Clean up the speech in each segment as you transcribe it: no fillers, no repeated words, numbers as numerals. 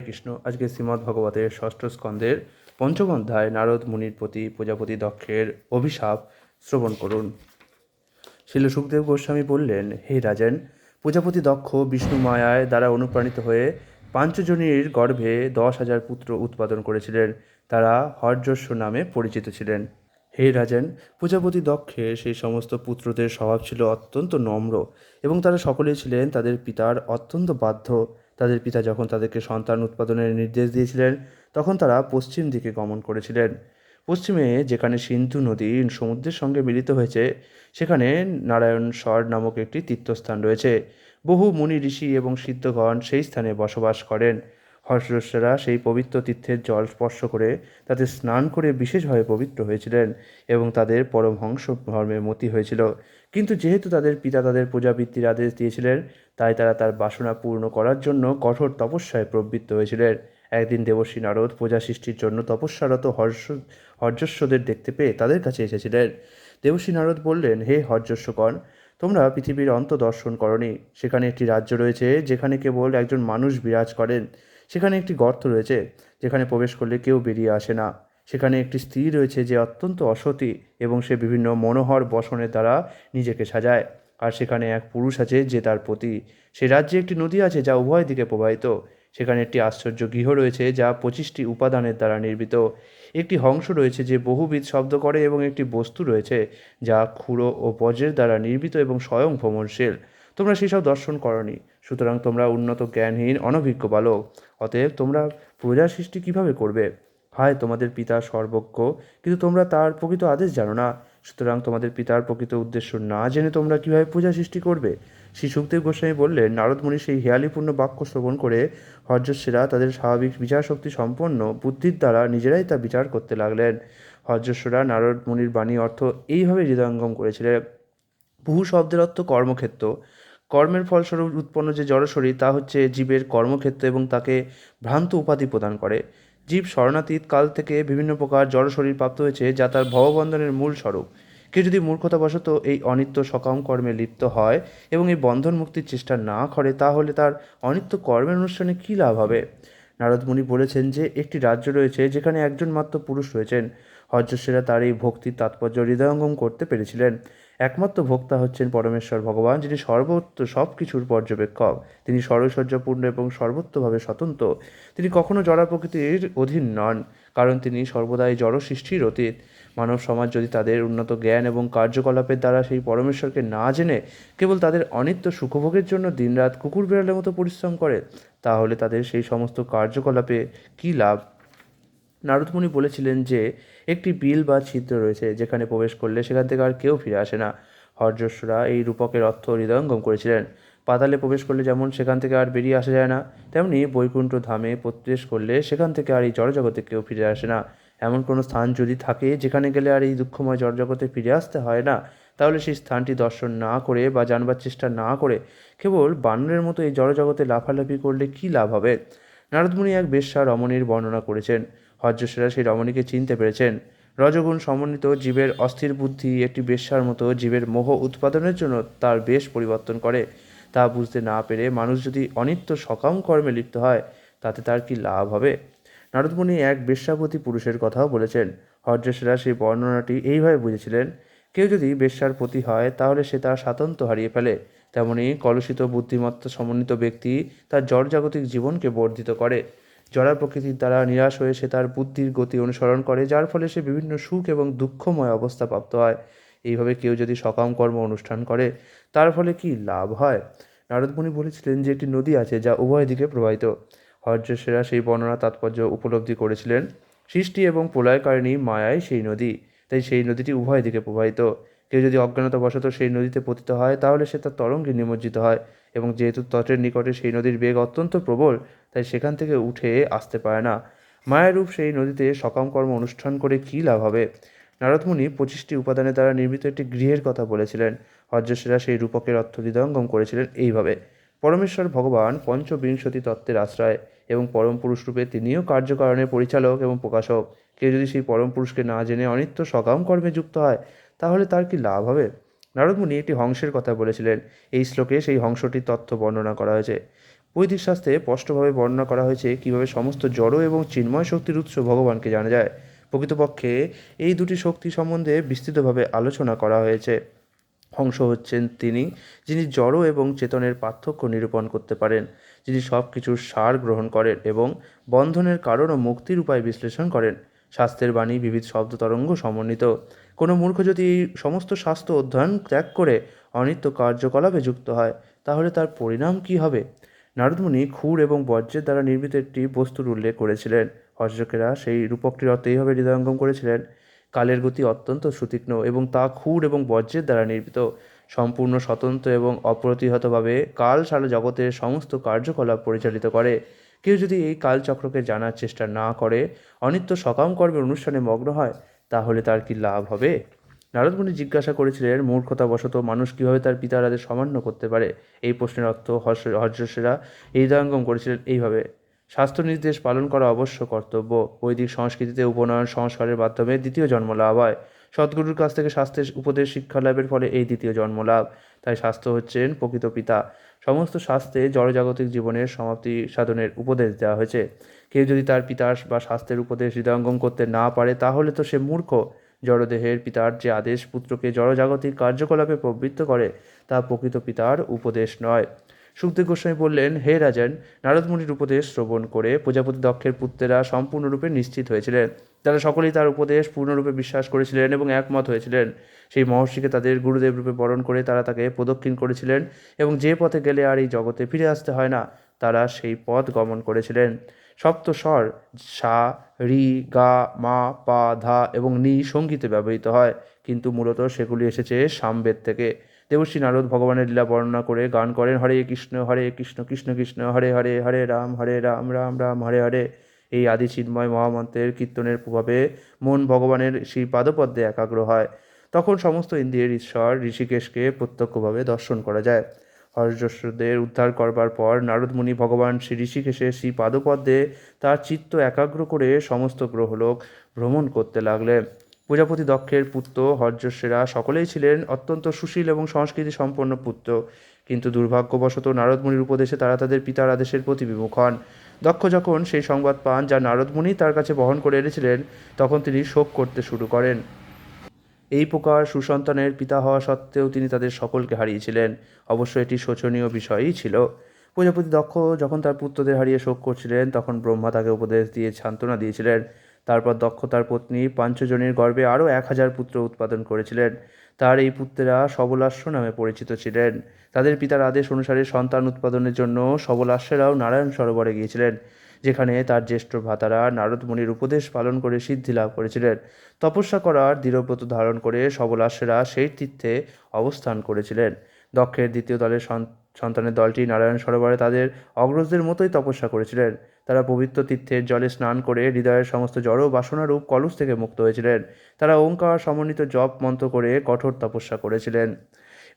কৃষ্ণ। আজকে শ্রীমদ্ ভগবতের ষষ্ঠ স্কন্ধের পঞ্চম অধ্যায় নারদ মুনির প্রতি প্রজাপতি দক্ষের অভিশাপ শ্রবণ করুন। শিল সুখদেব গোস্বামী বললেন, হে রাজেন, প্রজাপতি দক্ষ বিষ্ণু মায়ায় দ্বারা অনুপ্রাণিত হয়ে পাঞ্চজনীর গর্ভে 10,000 পুত্র উৎপাদন করেছিলেন। তারা হর্যস্ব নামে পরিচিত ছিলেন। হে রাজেন, প্রজাপতি দক্ষের সেই সমস্ত পুত্রদের স্বভাব ছিল অত্যন্ত নম্র এবং তারা সকলেই ছিলেন তাদের পিতার অত্যন্ত বাধ্য। তাদের পিতা যখন তাদেরকে সন্তান উৎপাদনের নির্দেশ দিয়েছিলেন তখন তারা পশ্চিম দিকে গমন করেছিলেন। পশ্চিমে যেখানে সিন্ধু নদী সমুদ্রের সঙ্গে মিলিত হয়েছে সেখানে নারায়ণস্বর নামক একটি তীর্থস্থান রয়েছে। বহু মুনি ঋষি এবং সিদ্ধগণ সেই স্থানে বসবাস করেন। হর্ষরা সেই পবিত্র তীর্থের জল স্পর্শ করে তাতে স্নান করে বিশেষভাবে পবিত্র হয়েছিলেন এবং তাদের পরমহংস ধর্মের মতি হয়েছিল। কিন্তু যেহেতু তাদের পিতা তাদের প্রজাবৃত্তির আদেশ দিয়েছিলেন, তাই তারা তার বাসনা পূর্ণ করার জন্য কঠোর তপস্যায় প্রবৃত্ত হয়েছিলেন। একদিন দেবর্ষি নারদ প্রজা সৃষ্টির জন্য তপস্যারত হর্যস্বদের দেখতে পেয়ে তাদের কাছে এসেছিলেন। দেবর্ষি নারদ বললেন, হে হর্যস্বগণ, তোমরা পৃথিবীর অন্ত দর্শন করনি। সেখানে একটি রাজ্য রয়েছে যেখানে কেবল একজন মানুষ বিরাজ করেন। সেখানে একটি গর্ত রয়েছে যেখানে প্রবেশ করলে কেউ বেরিয়ে আসে না। সেখানে একটি স্ত্রী রয়েছে যে অত্যন্ত অসতী এবং সে বিভিন্ন মনোহর বসনের দ্বারা নিজেকে সাজায়। আর সেখানে এক পুরুষ আছে যে তার পতি। সে রাজ্যে একটি নদী আছে যা উভয় দিকে প্রবাহিত। সেখানে একটি আশ্চর্য গৃহ রয়েছে যা 25টি উপাদানের দ্বারা নির্মিত। একটি হংস রয়েছে যে বহুবিধ শব্দ করে এবং একটি বস্তু রয়েছে যা ক্ষুরো ও বজ্রের দ্বারা নির্মিত এবং স্বয়ং ভ্রমণশীল। তোমরা সেসব দর্শন করনি, সুতরাং তোমরা উন্নত জ্ঞানহীন অনভিজ্ঞ বালক। অতএব তোমরা প্রজা সৃষ্টি কিভাবে করবে? হায় তোমাদের পিতা সর্বজ্ঞ, কিন্তু তোমরা তার প্রকৃত আদেশ জানো না। সুতরাং তোমাদের পিতার প্রকৃত উদ্দেশ্য না জেনে তোমরা কিভাবে পূজা সৃষ্টি করবে? শ্রী সুখদেব গোস্বামী বললেন, নারদমুনি সেই হেয়ালিপূর্ণ বাক্য শ্রবণ করে হর্যস্বীরা তাদের স্বাভাবিক বিচার শক্তি সম্পন্ন বুদ্ধির দ্বারা নিজেরাই তা বিচার করতে লাগলেন। হর্যস্বরা নারদ মুনির বাণী অর্থ এইভাবে হৃদয়ঙ্গম করেছিলেন। বহু শব্দের অর্থ কর্মক্ষেত্র। কর্মের ফলস্বরূপ উৎপন্ন যে জড়শরীর তা হচ্ছে জীবের কর্মক্ষেত্র এবং তাকে ভ্রান্ত উপাধি প্রদান করে। জীব স্মরণাতীত কাল থেকে বিভিন্ন প্রকার জড়শরীর প্রাপ্ত হয়েছে যা তার ভববন্ধনের মূল স্বরূপ। কেউ যদি মূর্খতাবশত এই অনিত্য সকাম কর্মে লিপ্ত হয় এবং এই বন্ধন মুক্তির চেষ্টা না করে, তাহলে তার অনিত্য কর্মের অনুষ্ঠানে কী লাভ হবে? নারদমুনি বলেছেন যে একটি রাজ্য রয়েছে যেখানে একজন মাত্র পুরুষ রয়েছেন। হর্যস্বীরা তার এই ভক্তির তাৎপর্য হৃদয়ঙ্গম করতে পেরেছিলেন। একমাত্র ভোক্তা হচ্ছেন পরমেশ্বর ভগবান, যিনি সর্বত্র সব কিছুর পর্যবেক্ষক। তিনি সর্বৈশ্বর্যপূর্ণ এবং সর্বত্রভাবে স্বতন্ত্র। তিনি কখনো জড় প্রকৃতির অধীন নন, কারণ তিনি সর্বদাই জড় সৃষ্টির অতীত। মানব সমাজ যদি তাদের উন্নত জ্ঞান এবং কার্যকলাপের দ্বারা সেই পরমেশ্বরকে না জেনে কেবল তাদের অনিত্য সুখভোগের জন্য দিনরাত কুকুর বিড়ালের মতো পরিশ্রম করে, তাহলে তাদের সেই সমস্ত কার্যকলাপে কী লাভ? নারদমুনি বলেছিলেন যে একটি বিল বা ছিদ্র রয়েছে যেখানে প্রবেশ করলে সেখান থেকে আর কেউ ফিরে আসে না। হর্যস্বরা এই রূপকের অর্থ হৃদয়ঙ্গম করেছিলেন। পাতালে প্রবেশ করলে যেমন সেখান থেকে আর বেরিয়ে আসা যায় না, তেমনি বৈকুণ্ঠ ধামে প্রবেশ করলে সেখান থেকে আর এই জড়জগতে কেউ ফিরে আসে না। এমন কোনো স্থান যদি থাকে যেখানে গেলে আর এই দুঃখময় জড়জগতে ফিরে আসতে হয় না, তাহলে সেই স্থানটি দর্শন না করে বা জানবার চেষ্টা না করে কেবল বানরের মতো এই জড়জগতে লাফালাফি করলে কী লাভ হবে? নারদমুনি এক বেশ্যা রমণীর বর্ণনা করেছেন। হর্যস্বীরা সেই রমণীকে চিনতে পেরেছেন। রজগুণ সমন্বিত জীবের অস্থির বুদ্ধি একটি বেশ্যার মতো জীবের মোহ উৎপাদনের জন্য তার বেশ পরিবর্তন করে। তা বুঝতে না পেরে মানুষ যদি অনিত্য সকাম কর্মে লিপ্ত হয়, তাতে তার কি লাভ হবে? নারদমুনি এক বেশ্যাবতী পুরুষের কথাও বলেছেন। হর্যস্বীরা সেই বর্ণনাটি এইভাবে বুঝেছিলেন, কেউ যদি বেশ্যার পতি হয় তাহলে সে তার স্বাতন্ত্র্য হারিয়ে ফেলে। তেমনি কলুষিত বুদ্ধিমত্তা সমন্বিত ব্যক্তি তার জড়জাগতিক জীবনকে বর্ধিত করে। জড়া প্রকৃতির দ্বারা নিরাশ হয়ে সে তার বুদ্ধির গতি অনুসরণ করে, যার ফলে সে বিভিন্ন সুখ এবং দুঃখময় অবস্থা প্রাপ্ত হয়। এইভাবে কেউ যদি সকাম কর্ম অনুষ্ঠান করে, তার ফলে কি লাভ হয়? নারদমুনি বলেছিলেন যে একটি নদী আছে যা উভয় দিকে প্রবাহিত। হর্যস্বীরা সেই বর্ণনা তাৎপর্য উপলব্ধি করেছিলেন। সৃষ্টি এবং প্রলয়কারিণী মায়াই সেই নদী, তাই সেই নদীটি উভয় দিকে প্রবাহিত। কেউ যদি অজ্ঞানতাবশত সেই নদীতে পতিত হয় তাহলে সে তার তরঙ্গে নিমজ্জিত হয়, এবং যেহেতু তটের নিকটে সেই নদীর বেগ অত্যন্ত প্রবল, তাই সেখান থেকে উঠে আসতে পারে না। মায়ারূপ সেই নদীতে সকাম কর্ম অনুষ্ঠান করে কী লাভ হবে? নারদমুনি 25টি উপাদানের দ্বারা নির্মিত একটি গৃহের কথা বলেছিলেন। হর্যস্বীরা সেই রূপকের অর্থ হৃদয়ঙ্গম করেছিলেন এইভাবে, পরমেশ্বর ভগবান পঞ্চবিংশতি তত্ত্বের আশ্রয় এবং পরম পুরুষ রূপে তিনিও কার্যকারণের পরিচালক এবং প্রকাশক। কেউ যদি সেই পরম পুরুষকে না জেনে অনিত্য সকাম কর্মে যুক্ত হয়, তাহলে তার কি লাভ হবে? নারদমুনি একটি হংসের কথা বলেছিলেন। এই শ্লোকে সেই হংসটির তথ্য বর্ণনা করা হয়েছে। বৈদিক শাস্ত্রে স্পষ্টভাবে বর্ণনা করা হয়েছে কীভাবে সমস্ত জড় এবং চিন্ময় শক্তির উৎস ভগবানকে জানা যায়। প্রকৃতপক্ষে এই দুটি শক্তি সম্বন্ধে বিস্তৃতভাবে আলোচনা করা হয়েছে। হংস হচ্ছেন তিনি, যিনি জড় এবং চেতনের পার্থক্য নিরূপণ করতে পারেন, যিনি সব কিছুর সার গ্রহণ করেন এবং বন্ধনের কারণ ও মুক্তির উপায় বিশ্লেষণ করেন। শাস্ত্রের বাণী বিবিধ শব্দ তরঙ্গ সমন্বিত। কোনো মূর্খ যদি এই সমস্ত শাস্ত্র অধ্যয়ন ত্যাগ করে অনিত্য কার্যকলাপে যুক্ত হয়, তাহলে তার পরিণাম কী হবে? নারদমুনি ক্ষুর এবং বজ্রের দ্বারা নির্মিত একটি বস্তুর উল্লেখ করেছিলেন। হর্ষকেরা সেই রূপকটির অর্থ এইভাবে হৃদয়ঙ্গম করেছিলেন: কালের গতি অত্যন্ত সুতীক্ষ্ণ এবং তা ক্ষুর এবং বজ্রের দ্বারা নির্মিত। সম্পূর্ণ স্বতন্ত্র এবং অপ্রতিহতভাবে কাল সারা জগতের সমস্ত কার্যকলাপ পরিচালিত করে। কেউ যদি এই কালচক্রকে জানার চেষ্টা না করে অনিত্য সকাম কর্মের অনুষ্ঠানে মগ্ন হয়, তাহলে তার কি লাভ হবে? নারদমুনি জিজ্ঞাসা করেছিলেন, মূর্খতাবশত মানুষ কীভাবে তার পিতারাদের সমান্য করতে পারে? এই প্রশ্নের অর্থ হর্ষসেরা হৃদয়ঙ্গম করেছিলেন এইভাবে: শাস্ত্র নির্দেশ পালন করা অবশ্য কর্তব্য। বৈদিক সংস্কৃতিতে উপনয়ন সংস্কারের মাধ্যমে দ্বিতীয় জন্ম লাভ হয়। সদ্গুরুর কাছ থেকে শাস্ত্রের উপদেশ শিক্ষা লাভের ফলে এই দ্বিতীয় জন্ম লাভ। তাই শাস্ত্র হচ্ছেন প্রকৃত পিতা। সমস্ত শাস্ত্রে জড়জাগতিক জীবনের সমাপ্তি সাধনের উপদেশ দেওয়া হয়েছে। কেউ যদি তার পিতার বা শাস্ত্রের উপদেশ হৃদয়ঙ্গম করতে না পারে, তাহলে তো সে মূর্খ। জড়দেহের পিতার যে আদেশ পুত্রকে জড়জাগতিক কার্যকলাপে প্রবৃত্ত করে, তা প্রকৃত পিতার উপদেশ নয়। সুখদেব গোস্বামী বললেন, হে রাজন, নারদমুনির উপদেশ শ্রবণ করে প্রজাপতি দক্ষের পুত্রেরা সম্পূর্ণরূপে নিশ্চিত হয়েছিলেন। তারা সকলেই তার উপদেশ পূর্ণরূপে বিশ্বাস করেছিলেন এবং একমত হয়েছিলেন। সেই মহর্ষিকে তাদের গুরুদেব রূপে বরণ করে তারা তাকে প্রদক্ষিণ করেছিলেন এবং যে পথে গেলে আর এই জগতে ফিরে আসতে হয় না, তারা সেই পথ গমন করেছিলেন। সপ্তস্বর সা, রি, গা, মা, পা, ধা এবং নি সঙ্গীতে ব্যবহৃত হয়, কিন্তু মূলত সেগুলি এসেছে সামবেদ থেকে। দেবশ্রী নারদ ভগবানের লীলা বর্ণনা করে গান করেন, হরে কৃষ্ণ কৃষ্ণ কৃষ্ণ হরে হরে, হরে রাম রাম রাম হরে হরে। এই আদি চিন্ময় মহামন্ত্রের কীর্তনের প্রভাবে মন ভগবানের সেই পাদপদ্মে একাগ্র হয়। তখন সমস্ত ইন্দ্রিয়ের ঈশ্বর ঋষিকেশকে প্রত্যক্ষভাবে দর্শন করা যায়। হর্ষদের উদ্ধার করবার পর নারদমুনি ভগবান শ্রী ঋষিকেশের শ্রী পাদপদ্মে তার চিত্ত একাগ্র করে সমস্ত গ্রহলোক ভ্রমণ করতে লাগলেন। প্রজাপতি দক্ষের পুত্র হর্যশ্বেরা সকলেই ছিলেন অত্যন্ত সুশীল এবং সংস্কৃতি সম্পন্ন পুত্র, কিন্তু দুর্ভাগ্যবশত নারদমুনির উপদেশে তারা তাদের পিতার আদেশের প্রতি বিমুখ হন। দক্ষ যখন সেই সংবাদ পান যা নারদমুনি তার কাছে বহন করে এনেছিলেন, তখন তিনি শোক করতে শুরু করেন। এই প্রকার সুসন্তানের পিতা হওয়া সত্ত্বেও তিনি তাদের সকলকে হারিয়েছিলেন। অবশ্য এটি শোচনীয় বিষয়ই ছিল। প্রজাপতি দক্ষ যখন তার পুত্রদের হারিয়ে শোক করছিলেন, তখন ব্রহ্মা তাকে উপদেশ দিয়ে সান্ত্বনা দিয়েছিলেন। তারপর দক্ষ তার পত্নী পাঞ্চজনীর গর্ভে আরও 1000 পুত্র উৎপাদন করেছিলেন। তার এই পুত্রেরা সবলাশ্ব নামে পরিচিত ছিলেন। তাদের পিতার আদেশ অনুসারে সন্তান উৎপাদনের জন্য সবলাশ্বেরাও নারায়ণ সরোবরে গিয়েছিলেন, যেখানে তার জ্যেষ্ঠ ভ্রাতারা নারদমুনির উপদেশ পালন করে সিদ্ধি লাভ করেছিলেন। তপস্যা করার দৃঢ়ব্রত ধারণ করে সবলাশ্বেরা সেই তীর্থে অবস্থান করেছিলেন। দক্ষের দ্বিতীয় দলের সন্তানের দলটি নারায়ণ সরোবরে তাদের অগ্রজদের মতোই তপস্যা করেছিলেন। তারা পবিত্র তীর্থের জলে স্নান করে হৃদয়ের সমস্ত জড় বাসনারূপ কলুষ থেকে মুক্ত হয়েছিলেন। তারা ওঙ্কার সমন্বিত জপ মন্ত্র করে কঠোর তপস্যা করেছিলেন।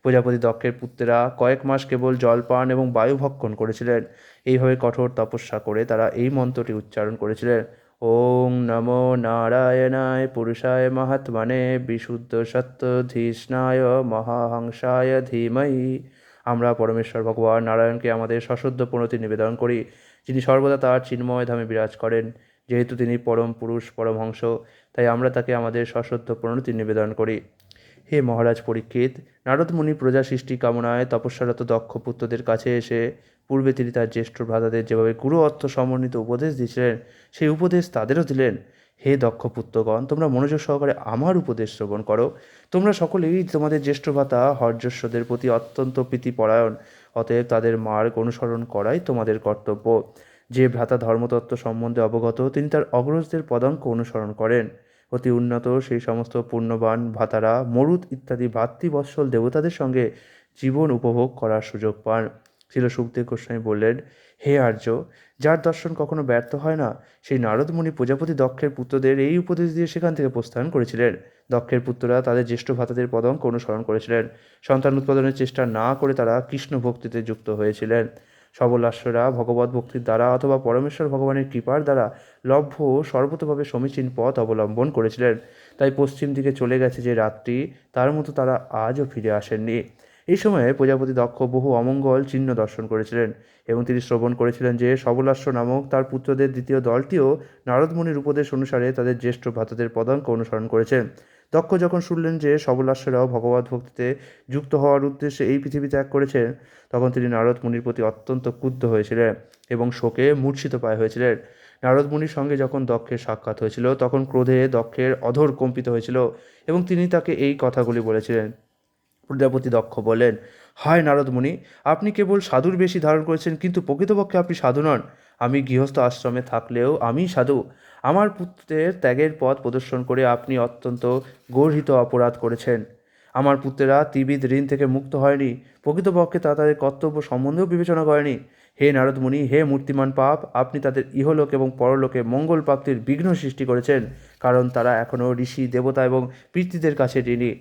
প্রজাপতি দক্ষের পুত্রেরা কয়েক মাস কেবল জলপান এবং বায়ু ভক্ষণ করেছিলেন। এইভাবে কঠোর তপস্যা করে তারা এই মন্ত্রটি উচ্চারণ করেছিলেন: ওং নমো নারায়ণায় পুরুষায় মহাত্মনে বিশুদ্ধ সত্য ধীষ্ণায় মহাহংসায় ধীমহি। আমরা পরমেশ্বর ভগবান নারায়ণকে আমাদের সশ্রদ্ধ প্রণতি নিবেদন করি, যিনি সর্বদা তার চিন্ময় ধামে বিরাজ করেন। যেহেতু তিনি পরম পুরুষ পরমহংস, তাই আমরা তাকে আমাদের সশ্রদ্ধ প্রণতি নিবেদন করি। হে মহারাজ পরীক্ষিত, নারদমুনি প্রজা সৃষ্টি কামনায় তপস্যারত দক্ষ পুত্রদের কাছে এসে পূর্বে তিনি তার জ্যেষ্ঠ ভ্রাতাদের যেভাবে গুরু অর্থ সমন্বিত উপদেশ দিয়েছিলেন, সেই উপদেশ তাদেরও দিলেন। হে দক্ষ পুত্রগণ, তোমরা মনোযোগ সহকারে আমার উপদেশ শ্রবণ করো। তোমরা সকলেই তোমাদের জ্যেষ্ঠ ভ্রাতা হর্যশ্বদের প্রতি অত্যন্ত প্রীতিপরায়ণ, অতএব তাদের মার্গ অনুসরণ করাই তোমাদের কর্তব্য। যে ভ্রাতা ধর্মতত্ত্ব সম্বন্ধে অবগত, তিনি তার অগ্রজদের পদাঙ্ক অনুসরণ করেন। অতি উন্নত সেই সমস্ত পুণ্যবান ভ্রাতারা মরুত ইত্যাদি ভাতৃবৎসল দেবতাদের সঙ্গে জীবন উপভোগ করার সুযোগ পান। ছিল সুখদেব গোস্বামী বললেন, হে আর্য, যার দর্শন কখনো ব্যর্থ হয় না, সেই নারদমুনি প্রজাপতি দক্ষের পুত্রদের এই উপদেশ দিয়ে সেখান থেকে প্রস্থান করেছিলেন। দক্ষের পুত্ররা তাদের জ্যেষ্ঠ ভ্রাতাদের পদাঙ্ক অনুসরণ করেছিলেন। সন্তান উৎপাদনের চেষ্টা না করে তারা কৃষ্ণ ভক্তিতে যুক্ত হয়েছিলেন। সবলাশ্বরা ভগবত ভক্তির দ্বারা অথবা পরমেশ্বর ভগবানের কৃপার দ্বারা লভ্য সর্বতভাবে সমীচীন পথ অবলম্বন করেছিলেন। তাই পশ্চিম দিকে চলে গেছে যে রাত্রি, তার মতো তারা আজও ফিরে আসেননি। এই সময়ে প্রজাপতি দক্ষ বহু অমঙ্গল চিহ্ন দর্শন করেছিলেন এবং তিনি শ্রবণ করেছিলেন যে সবলাশ্ব নামক তার পুত্রদের দ্বিতীয় দলটিও নারদ মুনির উপদেশ অনুসারে তাদের জ্যেষ্ঠ ভ্রাতাদের পদাঙ্ক অনুসরণ করেছেন। দক্ষ যখন শুনলেন যে সবলাশ্বেরাও ভগবত ভক্তিতে যুক্ত হওয়ার উদ্দেশ্যে এই পৃথিবী ত্যাগ করেছেন, তখন তিনি নারদ মুনির প্রতি অত্যন্ত ক্রুদ্ধ হয়েছিলেন এবং শোকে মূর্ছিত প্রায় হয়েছিলেন। নারদ মুনির সঙ্গে যখন দক্ষের সাক্ষাৎ হয়েছিল, তখন ক্রোধে দক্ষের অধর কম্পিত হয়েছিল এবং তিনি তাকে এই কথাগুলি বলেছিলেন। প্রজাপতি দক্ষ বলেন, হায় নারদ মুনি, আপনি কেবল সাধুর বেশি ধারণ করেছেন, কিন্তু প্রকৃতপক্ষে আপনি সাধু নন। আমি গৃহস্থ আশ্রমে থাকলেও আমি সাধু। আমার পুত্রের ত্যাগের পথ প্রদর্শন করে আপনি অত্যন্ত গর্হিত অপরাধ করেছেন। আমার পুত্রেরা ত্রিবিধ ঋণ থেকে মুক্ত হয়নি, প্রকৃতপক্ষে তা তাদের কর্তব্য সম্বন্ধেও বিবেচনা করেনি। হে নারদ মুনি, হে মূর্তিমান পাপ, আপনি তাদের ইহলোক এবং পরলোকে মঙ্গল প্রাপ্তির বিঘ্ন সৃষ্টি করেছেন, কারণ তারা এখনও ঋষি, দেবতা এবং পিতৃদের কাছে ঋণী।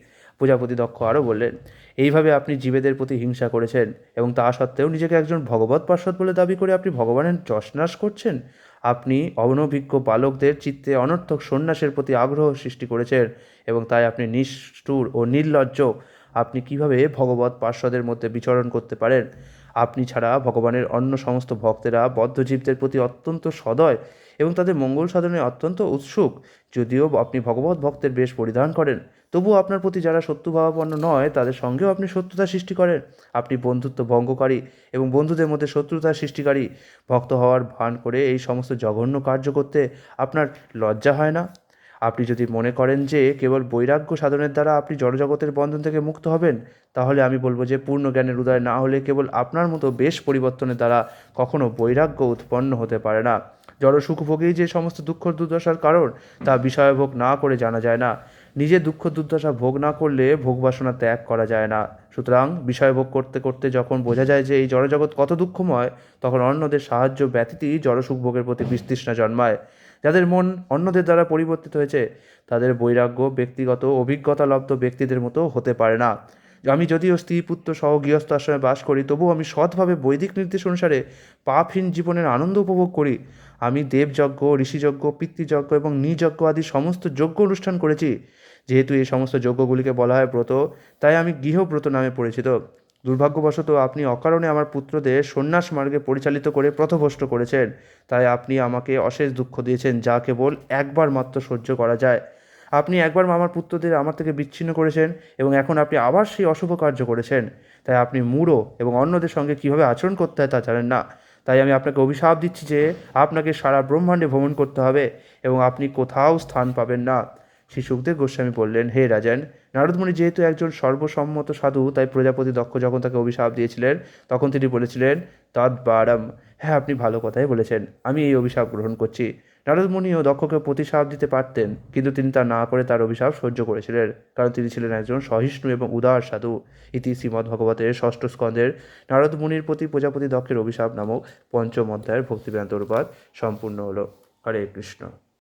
প্রজাপতি দক্ষ আরও বললেন, এইভাবে আপনি জীবেদের প্রতি হিংসা করেছেন এবং তা সত্ত্বেও নিজেকে একজন ভগবৎ পার্ষদ বলে দাবি করে আপনি ভগবানের যশনাশ করছেন। আপনি অনভিজ্ঞ বালকদের চিত্তে অনর্থক সন্ন্যাসের প্রতি আগ্রহ সৃষ্টি করেছেন এবং তাই আপনি নিষ্ঠুর ও নির্লজ্জ। আপনি কিভাবে ভগবৎ পার্ষদের মধ্যে বিচরণ করতে পারেন? আপনি ছাড়া ভগবানের অন্য সমস্ত ভক্তেরা বদ্ধজীবদের প্রতি অত্যন্ত সদয় এবং তাদের মঙ্গল সাধনে অত্যন্ত উৎসুক। যদিও আপনি ভগবৎ ভক্তের বেশ পরিধান করেন, তবুও আপনার প্রতি যারা শত্রুভাবাপন্ন নয় তাদের সঙ্গেও আপনি শত্রুতা সৃষ্টি করেন। আপনি বন্ধুত্ব ভঙ্গকারী এবং বন্ধুদের মধ্যে শত্রুতার সৃষ্টিকারী। ভক্ত হওয়ার ভান করে এই সমস্ত জঘন্য কার্য করতে আপনার লজ্জা হয় না? আপনি যদি মনে করেন যে কেবল বৈরাগ্য সাধনের দ্বারা আপনি জড়জগতের বন্ধন থেকে মুক্ত হবেন, তাহলে আমি বলবো যে পূর্ণ জ্ঞানের উদয় না হলে কেবল আপনার মতো বেশ পরিবর্তনের দ্বারা কখনো বৈরাগ্য উৎপন্ন হতে পারে না। জড় সুখভোগেই যে সমস্ত দুঃখ দুর্দশার কারণ, তা বিষয়ভোগ না করে জানা যায় না। নিজের দুঃখ দুর্দশা ভোগ না করলে ভোগবাসনা ত্যাগ করা যায় না। সুতরাং বিষয়ভোগ করতে করতে যখন বোঝা যায় যে এই জড়জগৎ কত দুঃখময়, তখন অন্যদের সাহায্য ব্যতীতই জড়সুখ ভোগের প্রতি বিতৃষ্ণা জন্মায়। যাদের মন অন্যদের দ্বারা পরিবর্তিত হয়েছে, তাদের বৈরাগ্য ব্যক্তিগত অভিজ্ঞতালব্ধ ব্যক্তিদের মতো হতে পারে না। আমি যদিও স্ত্রী পুত্র সহ গৃহস্থ আশ্রমে বাস করি, তবুও আমি সৎভাবে বৈদিক নির্দেশ অনুসারে পাপহীন জীবনের আনন্দ উপভোগ করি। আমি দেবযজ্ঞ, ঋষিযজ্ঞ, পিতৃযজ্ঞ এবং নিযজ্ঞ আদি সমস্ত যজ্ঞ অনুষ্ঠান করেছি। যেহেতু এই সমস্ত যজ্ঞগুলিকে বলা হয় ব্রত, তাই আমি গৃহব্রত নামে পরিচিত। দুর্ভাগ্যবশত আপনি অকারণে আমার পুত্রদের সন্ন্যাস মার্গে পরিচালিত করে পথভ্রষ্ট করেছেন। তাই আপনি আমাকে অশেষ দুঃখ দিয়েছেন, যা কেবল একবার মাত্র সহ্য করা যায়। আপনি একবার আমার পুত্রদের আমার থেকে বিচ্ছিন্ন করেছেন এবং এখন আপনি আবার সেই অশুভ কার্য করেছেন। তাই আপনি মূঢ় এবং অন্যদের সঙ্গে কীভাবে আচরণ করতে হয় তা জানেন না। তাই আমি আপনাকে অভিশাপ দিচ্ছি যে আপনাকে সারা ব্রহ্মাণ্ডে ভ্রমণ করতে হবে এবং আপনি কোথাও স্থান পাবেন না। শ্রী সুখদেব গোস্বামী বললেন, হে রাজন, নারদমুনি যেহেতু একজন সর্বসম্মত সাধু, তাই প্রজাপতি দক্ষ যখন তাকে অভিশাপ দিয়েছিলেন, তখন তিনি বলেছিলেন, তদ্বারম, হ্যাঁ, আপনি ভালো কথাই বলেছেন, আমি এই অভিশাপ গ্রহণ করছি। নারদমুনিও দক্ষকে প্রতিশাপ দিতে পারতেন, কিন্তু তিনি তা না করে তার অভিশাপ সহ্য করেছিলেন, কারণ তিনি ছিলেন একজন সহিষ্ণু এবং উদার সাধু। ইতি শ্রীমদ্ভগবতের ষষ্ঠ স্কন্ধের নারদমুনির প্রতি প্রজাপতি দক্ষের অভিশাপ নামক পঞ্চম অধ্যায়ের ভক্তিবেদান্ত অনুবাদ সম্পূর্ণ হলো। হরে কৃষ্ণ।